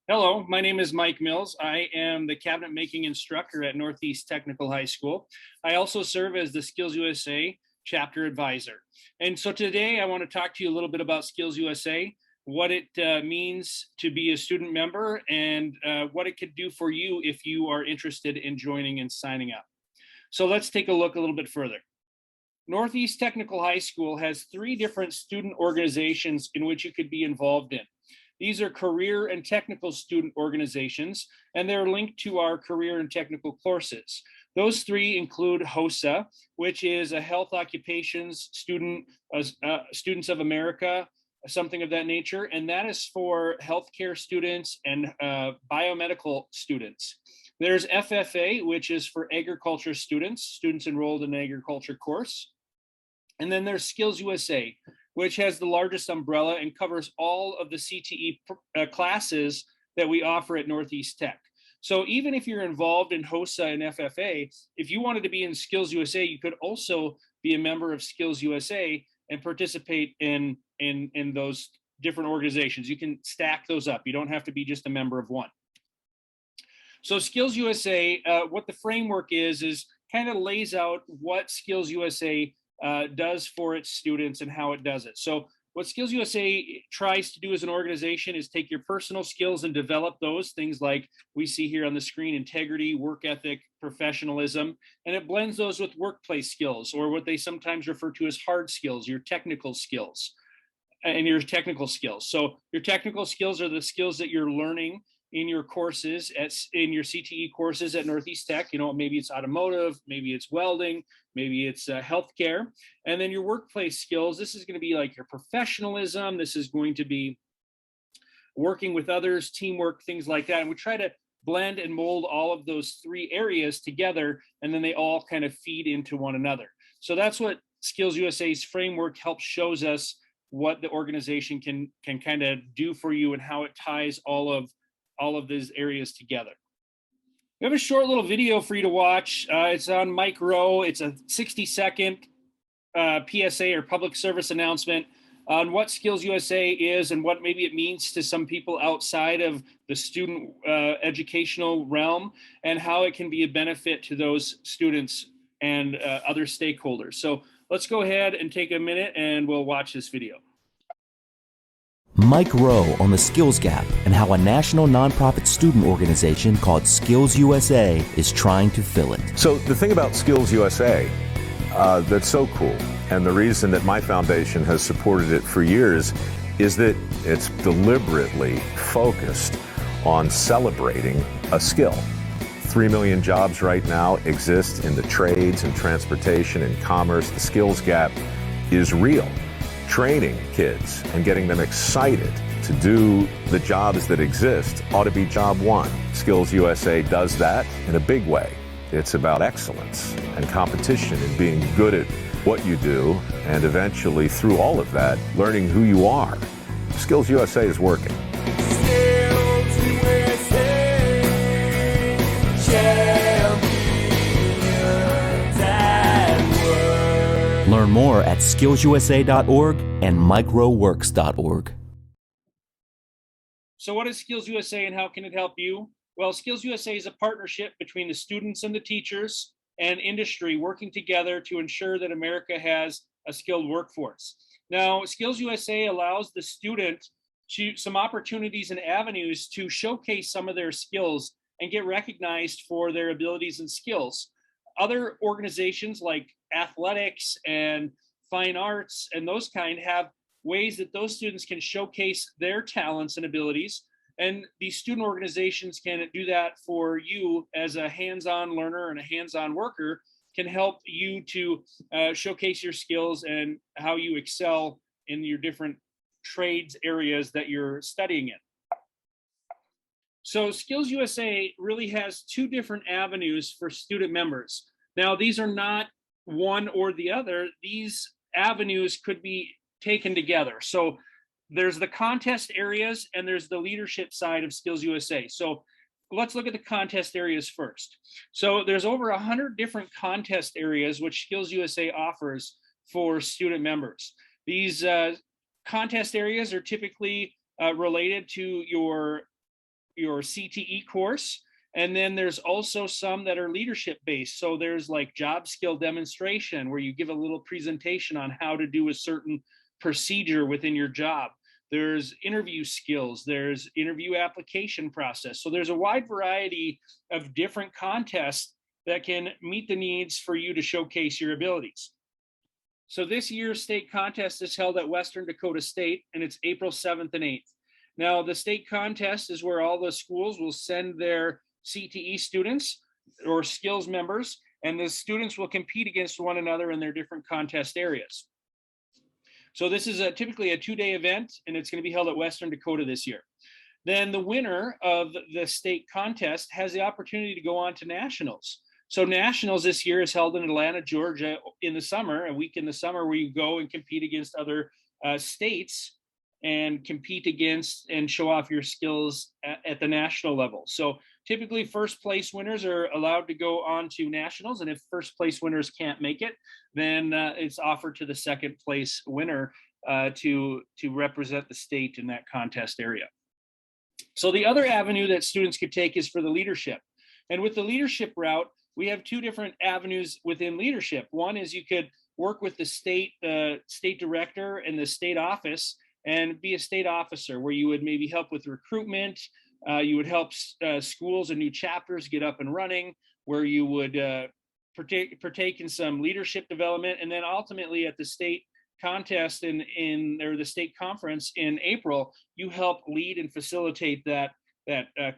Hello, my name is Mike Mills. I am the cabinet making instructor at Northeast Technical High School. I also serve as the SkillsUSA chapter advisor. And so today I want to talk to you a little bit about SkillsUSA, what it means to be a student member, and what it could do for you if you are interested in joining and signing up. So let's take a look a little bit further. Northeast Technical High School has 3 different student organizations in which you could be involved in. These are career and technical student organizations, and they're linked to our career and technical courses. Those 3 include HOSA, which is a Health Occupations Students of America, something of that nature, and that is for healthcare students and biomedical students. There's FFA, which is for agriculture students enrolled in an agriculture course. And then there's SkillsUSA, which has the largest umbrella and covers all of the CTE classes that we offer at Northeast Tech. So even if you're involved in HOSA and FFA, if you wanted to be in SkillsUSA, you could also be a member of SkillsUSA and participate in those different organizations. You can stack those up. You don't have to be just a member of one. So SkillsUSA, what the framework is kind of lays out what SkillsUSA does for its students and how it does it. So what SkillsUSA tries to do as an organization is take your personal skills and develop those things like we see here on the screen: integrity, work ethic, professionalism, and it blends those with workplace skills, or what they sometimes refer to as hard skills, your technical skills and your technical skills. So your technical skills are the skills that you're learning in your courses, in your CTE courses at Northeast Tech. You know, maybe it's automotive, maybe it's welding, maybe it's healthcare. And then your workplace skills, this is going to be like your professionalism. This is going to be working with others, teamwork, things like that. And we try to blend and mold all of those 3 areas together, and then they all kind of feed into one another. So that's what SkillsUSA's framework helps shows us what the organization can kind of do for you and how it ties all of these areas together. We have a short little video for you to watch. It's on Mike Rowe. It's a 60-second PSA or public service announcement on what SkillsUSA is and what maybe it means to some people outside of the student educational realm, and how it can be a benefit to those students and other stakeholders. So let's go ahead and take a minute and we'll watch this video. Mike Rowe on the skills gap and how a national nonprofit student organization called SkillsUSA is trying to fill it. So the thing about SkillsUSA that's so cool, and the reason that my foundation has supported it for years, is that it's deliberately focused on celebrating a skill. 3 million jobs right now exist in the trades and transportation and commerce. The skills gap is real. Training kids and getting them excited to do the jobs that exist ought to be job one. SkillsUSA does that in a big way. It's about excellence and competition and being good at what you do, and eventually through all of that, learning who you are. SkillsUSA is working. Learn more at skillsusa.org and microworks.org. So what is SkillsUSA and how can it help you? Well, SkillsUSA is a partnership between the students and the teachers and industry working together to ensure that America has a skilled workforce. Now, SkillsUSA allows the student some opportunities and avenues to showcase some of their skills and get recognized for their abilities and skills. Other organizations like athletics and fine arts and those kind have ways that those students can showcase their talents and abilities. And these student organizations can do that for you as a hands-on learner and a hands-on worker, can help you to showcase your skills and how you excel in your different trades areas that you're studying in. So SkillsUSA really has 2 different avenues for student members. Now, these are not one or the other. These avenues could be taken together. So there's the contest areas and there's the leadership side of SkillsUSA. So let's look at the contest areas first. So there's over 100 different contest areas which SkillsUSA offers for student members. These contest areas are typically related to your your CTE course. And then there's also some that are leadership based. So there's like job skill demonstration where you give a little presentation on how to do a certain procedure within your job. There's interview skills, there's interview application process. So there's a wide variety of different contests that can meet the needs for you to showcase your abilities. So this year's state contest is held at Western Dakota State, and it's April 7th and 8th. Now, the state contest is where all the schools will send their CTE students or skills members, and the students will compete against one another in their different contest areas. So this is typically a 2-day event, and it's going to be held at Western Dakota this year. Then the winner of the state contest has the opportunity to go on to nationals. So nationals this year is held in Atlanta, Georgia in the summer, a week in the summer where you go and compete against other states and compete against and show off your skills at the national level. So typically first place winners are allowed to go on to nationals, and if first place winners can't make it, then it's offered to the second place winner to represent the state in that contest area. So the other avenue that students could take is for the leadership. And with the leadership route, we have two different avenues within leadership. One is you could work with the state director and the state office and be a state officer where you would maybe help with recruitment. You would help schools and new chapters get up and running, where you would partake in some leadership development. And then ultimately at the state contest or the state conference in April, you help lead and facilitate that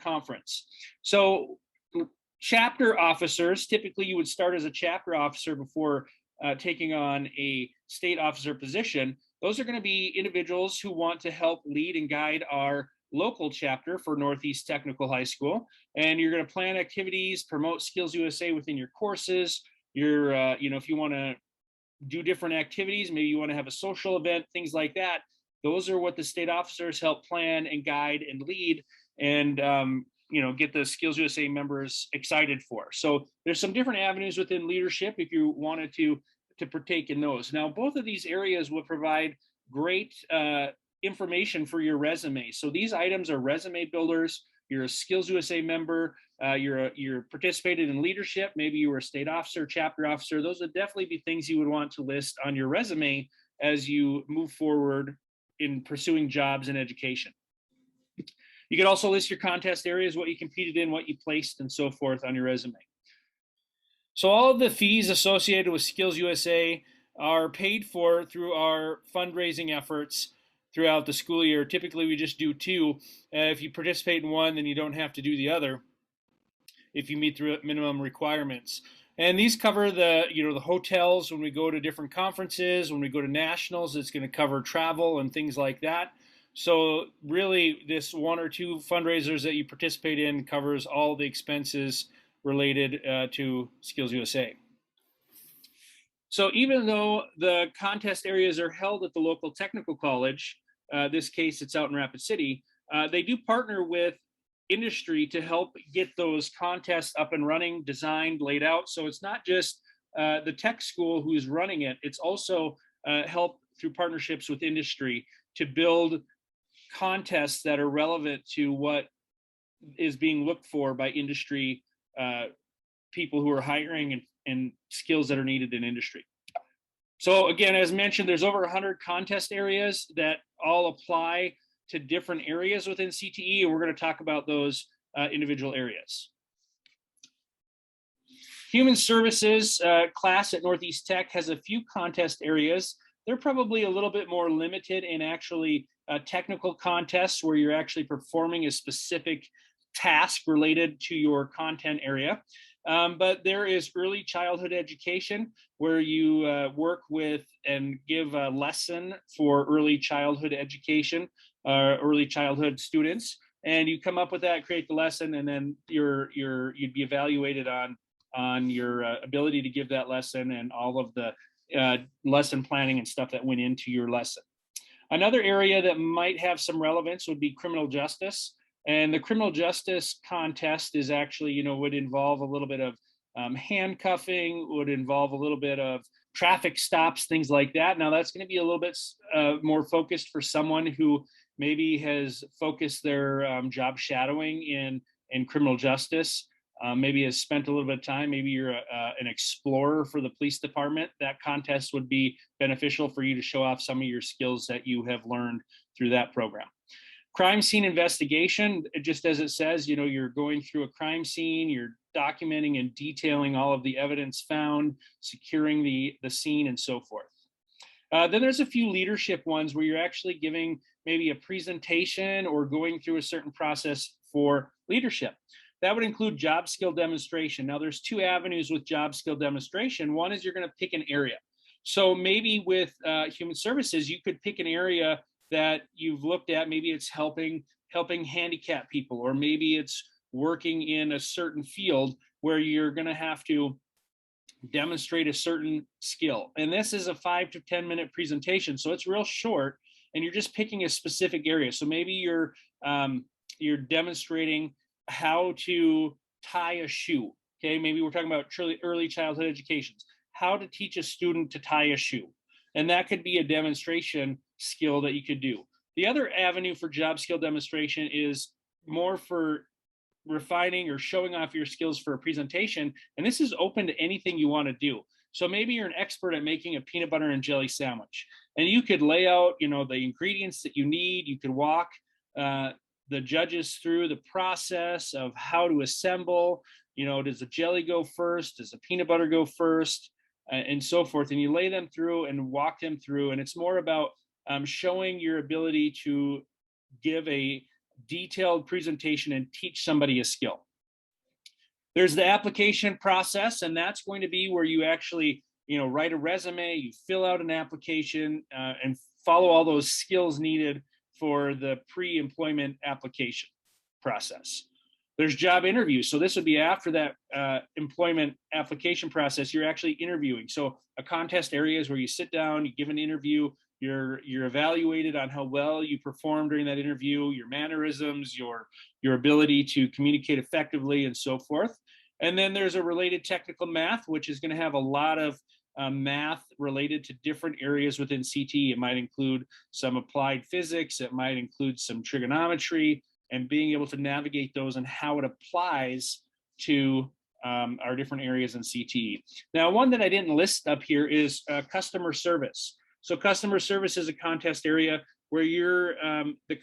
conference. So chapter officers, typically you would start as a chapter officer before taking on a state officer position. Those are going to be individuals who want to help lead and guide our local chapter for Northeast Technical High School. And you're going to plan activities, promote SkillsUSA within your courses. If you want to do different activities, maybe you want to have a social event, things like that. Those are what the state officers help plan and guide and lead and get the SkillsUSA members excited for. So there's some different avenues within leadership if you wanted to partake in those. Now, both of these areas will provide great information for your resume. So these items are resume builders. You're a SkillsUSA member. You're participated in leadership. Maybe you were a state officer, chapter officer. Those would definitely be things you would want to list on your resume as you move forward in pursuing jobs and education. You could also list your contest areas, what you competed in, what you placed, and so forth on your resume. So all of the fees associated with SkillsUSA are paid for through our fundraising efforts throughout the school year. Typically, we just do two. If you participate in one, then you don't have to do the other if you meet the minimum requirements. And these cover the hotels when we go to different conferences, when we go to nationals. It's going to cover travel and things like that. So really, this one or two fundraisers that you participate in covers all the expenses related to SkillsUSA. So even though the contest areas are held at the local technical college, this case it's out in Rapid City, they do partner with industry to help get those contests up and running, designed, laid out. So it's not just the tech school who's running it, it's also help through partnerships with industry to build contests that are relevant to what is being looked for by industry people who are hiring and skills that are needed in industry. So again, as mentioned, there's over 100 contest areas that all apply to different areas within CTE, and we're going to talk about those individual areas. Human Services class at Northeast Tech has a few contest areas. They're probably a little bit more limited in actually technical contests where you're actually performing a specific task related to your content area. But there is early childhood education where you work with and give a lesson for early childhood education, early childhood students, and you come up with that, create the lesson, and then you'd be evaluated on your ability to give that lesson and all of the lesson planning and stuff that went into your lesson. Another area that might have some relevance would be criminal justice. And the criminal justice contest is actually, would involve a little bit of handcuffing, would involve a little bit of traffic stops, things like that. Now that's going to be a little bit more focused for someone who maybe has focused their job shadowing in criminal justice, maybe has spent a little bit of time, maybe you're an explorer for the police department, that contest would be beneficial for you to show off some of your skills that you have learned through that program. Crime scene investigation, just as it says, you're going through a crime scene, you're documenting and detailing all of the evidence found, securing the scene, and so forth. Then there's a few leadership ones where you're actually giving maybe a presentation or going through a certain process for leadership. That would include job skill demonstration. Now, there's two avenues with job skill demonstration. One is you're going to pick an area. So maybe with human services, you could pick an area that you've looked at. Maybe it's helping handicapped people, or maybe it's working in a certain field where you're going to have to demonstrate a certain skill. And this is a 5 to 10 minute presentation, so it's real short, and you're just picking a specific area. So maybe you're demonstrating how to tie a shoe. Okay, maybe we're talking about early childhood educations, how to teach a student to tie a shoe. And that could be a demonstration skill that you could do. The other avenue for job skill demonstration is more for refining or showing off your skills for a presentation. And this is open to anything you want to do. So maybe you're an expert at making a peanut butter and jelly sandwich, and you could lay out, the ingredients that you need. You could walk the judges through the process of how to assemble. Does the jelly go first? Does the peanut butter go first? And so forth. And you lay them through and walk them through. And it's more about showing your ability to give a detailed presentation and teach somebody a skill. There's the application process, and that's going to be where you actually, write a resume, you fill out an application, and follow all those skills needed for the pre-employment application process. There's job interviews. So this would be after that employment application process, you're actually interviewing. So a contest area is where you sit down, you give an interview, you're evaluated on how well you perform during that interview, your mannerisms, your ability to communicate effectively, and so forth. And then there's a related technical math, which is going to have a lot of math related to different areas within CTE. It might include some applied physics, it might include some trigonometry, and being able to navigate those and how it applies to our different areas in CTE. Now, one that I didn't list up here is customer service. So customer service is a contest area where you're the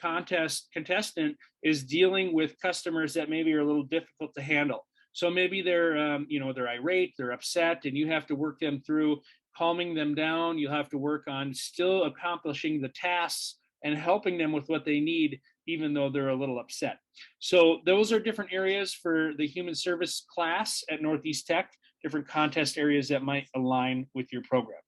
contestant is dealing with customers that maybe are a little difficult to handle. So maybe they're they're irate, they're upset, and you have to work them through calming them down. You'll have to work on still accomplishing the tasks and helping them with what they need, even though they're a little upset. So those are different areas for the human service class at Northeast Tech, different contest areas that might align with your program.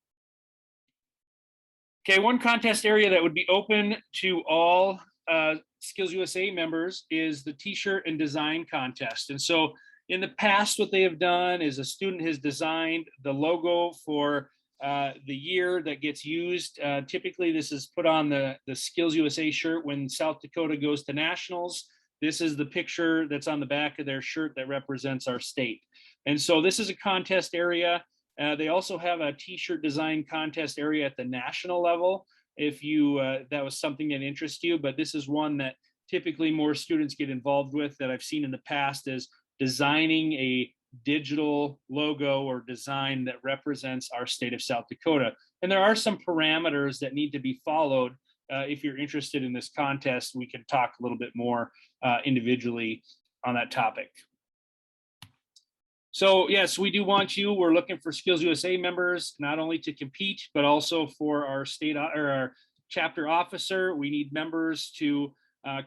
Okay, one contest area that would be open to all SkillsUSA members is the T-shirt and design contest. And so in the past, what they have done is a student has designed the logo for the year that gets used. Typically, this is put on the SkillsUSA shirt when South Dakota goes to nationals. This is the picture that's on the back of their shirt that represents our state. And so this is a contest area. They also have a T-shirt design contest area at the national level, if you that was something that interests you. But this is one that typically more students get involved with that I've seen in the past, is designing a digital logo or design that represents our state of South Dakota. And there are some parameters that need to be followed. If you're interested in this contest, we can talk a little bit more individually on that topic. So yes, we do want you. We're looking for SkillsUSA members, not only to compete, but also for our state or our chapter officer. We need members to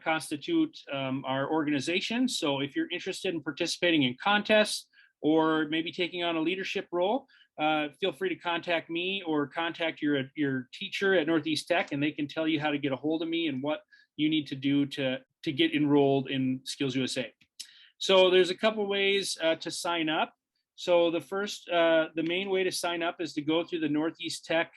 constitute our organization. So if you're interested in participating in contests or maybe taking on a leadership role, feel free to contact me or contact your teacher at Northeast Tech, and they can tell you how to get a hold of me and what you need to do to get enrolled in SkillsUSA. So there's a couple ways to sign up. So the main way to sign up is to go through the Northeast Tech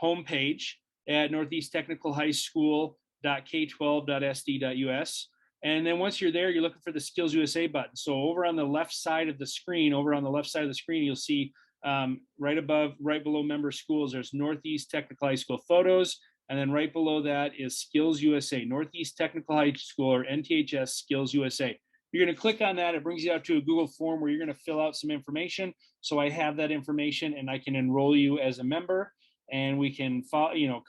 homepage at Northeast Technical High School.k12.sd.us. And then once you're there, you're looking for the SkillsUSA button. So over on the left side of the screen, you'll see right below member schools, there's Northeast Technical High School photos. And then right below that is Skills USA, Northeast Technical High School, or NTHS Skills USA. You're going to click on that. It brings you out to a Google form where you're going to fill out some information. So I have that information and I can enroll you as a member, and we can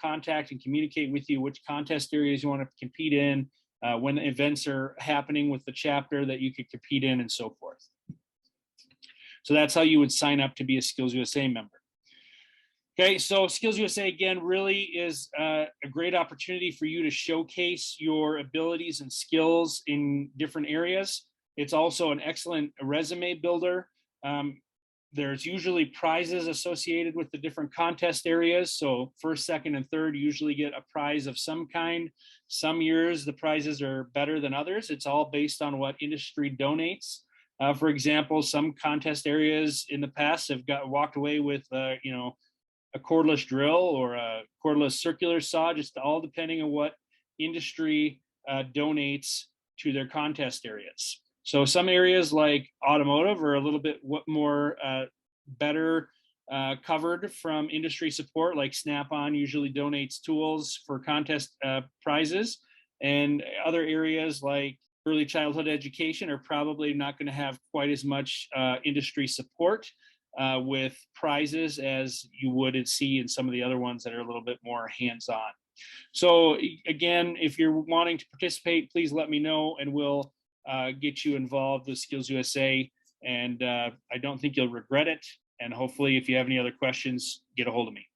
contact and communicate with you which contest areas you want to compete in, when events are happening with the chapter that you could compete in, and so forth. So that's how you would sign up to be a Skills USA member. Okay, so Skills USA, again, really is a great opportunity for you to showcase your abilities and skills in different areas. It's also an excellent resume builder. There's usually prizes associated with the different contest areas. So first, second, and third usually get a prize of some kind. Some years the prizes are better than others. It's all based on what industry donates. For example, some contest areas in the past have walked away with, a cordless drill or a cordless circular saw, just all depending on what industry donates to their contest areas. So some areas like automotive are a little bit more better covered from industry support, like Snap-on usually donates tools for contest prizes. And other areas like early childhood education are probably not going to have quite as much industry support with prizes as you would see in some of the other ones that are a little bit more hands-on. So again, if you're wanting to participate, please let me know and we'll get you involved with Skills USA. And I don't think you'll regret it. And hopefully, if you have any other questions, get a hold of me.